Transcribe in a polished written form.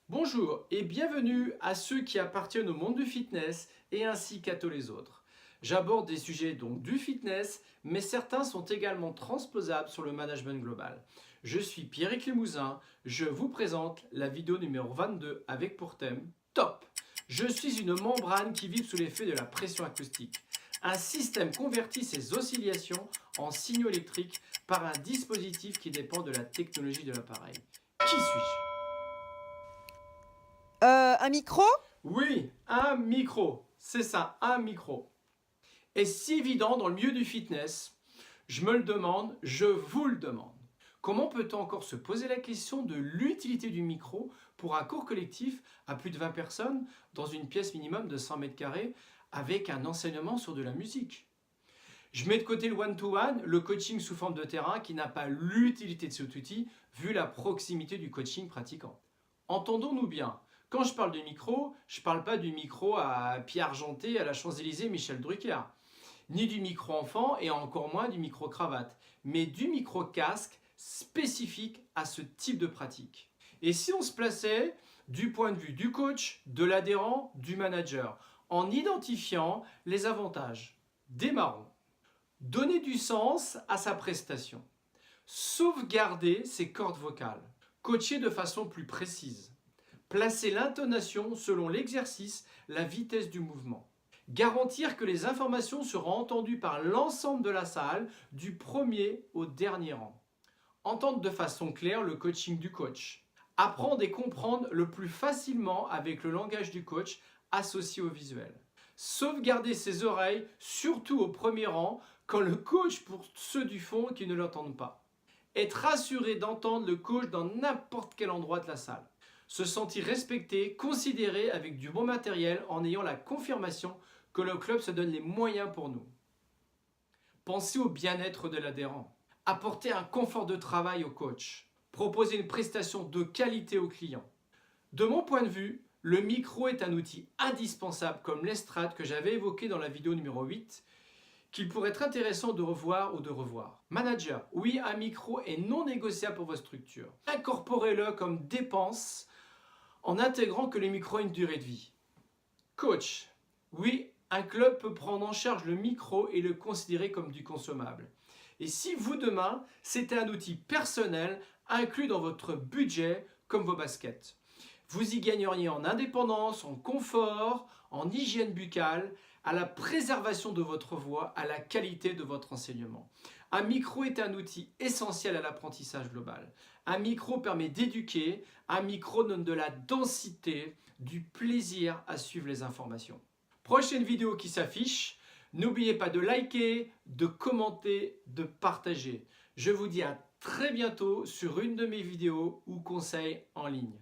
Bonjour et bienvenue à ceux qui appartiennent au monde du fitness et ainsi qu'à tous les autres. J'aborde des sujets donc du fitness, mais certains sont également transposables sur le management global. Je suis Pierrick Limousin, je vous présente la vidéo numéro 22 avec pour thème Top! Je suis une membrane qui vibre sous l'effet de la pression acoustique. Un système convertit ces oscillations en signaux électriques par un dispositif qui dépend de la technologie de l'appareil. Qui suis-je? Un micro? Oui, un micro. C'est ça, un micro. Et si évident dans le milieu du fitness, je me le demande, je vous le demande. Comment peut-on encore se poser la question de l'utilité du micro pour un cours collectif à plus de 20 personnes dans une pièce minimum de 100 mètres carrés avec un enseignement sur de la musique? Je mets de côté le one-to-one, le coaching sous forme de terrain qui n'a pas l'utilité de cet outil vu la proximité du coaching pratiquant. Entendons-nous bien, quand je parle du micro, je ne parle pas du micro à pied argenté à la Champs-Élysées Michel Drucker, ni du micro enfant et encore moins du micro cravate, mais du micro casque spécifique à ce type de pratique. Et si on se plaçait du point de vue du coach, de l'adhérent, du manager, en identifiant les avantages? Démarrons. Donner du sens à sa prestation. Sauvegarder ses cordes vocales. Coacher de façon plus précise. Placer l'intonation selon l'exercice, la vitesse du mouvement. Garantir que les informations seront entendues par l'ensemble de la salle, du premier au dernier rang. Entendre de façon claire le coaching du coach. Apprendre et comprendre le plus facilement avec le langage du coach associé au visuel. Sauvegarder ses oreilles, surtout au premier rang, quand le coach pour ceux du fond qui ne l'entendent pas. Être rassuré d'entendre le coach dans n'importe quel endroit de la salle. Se sentir respecté, considéré avec du bon matériel en ayant la confirmation que le club se donne les moyens pour nous. Penser au bien-être de l'adhérent. Apporter un confort de travail au coach. Proposer une prestation de qualité au client. De mon point de vue, le micro est un outil indispensable comme l'estrade que j'avais évoqué dans la vidéo numéro 8, qu'il pourrait être intéressant de revoir ou de revoir. Manager, oui, un micro est non négociable pour votre structure. Incorporez-le comme dépense en intégrant que le micro a une durée de vie. Coach, oui, un club peut prendre en charge le micro et le considérer comme du consommable. Et si vous demain, c'était un outil personnel inclus dans votre budget comme vos baskets, vous y gagneriez en indépendance, en confort, en hygiène buccale, à la préservation de votre voix, à la qualité de votre enseignement. Un micro est un outil essentiel à l'apprentissage global. Un micro permet d'éduquer, un micro donne de la densité, du plaisir à suivre les informations. Prochaine vidéo qui s'affiche, n'oubliez pas de liker, de commenter, de partager. Je vous dis à très bientôt sur une de mes vidéos ou conseils en ligne.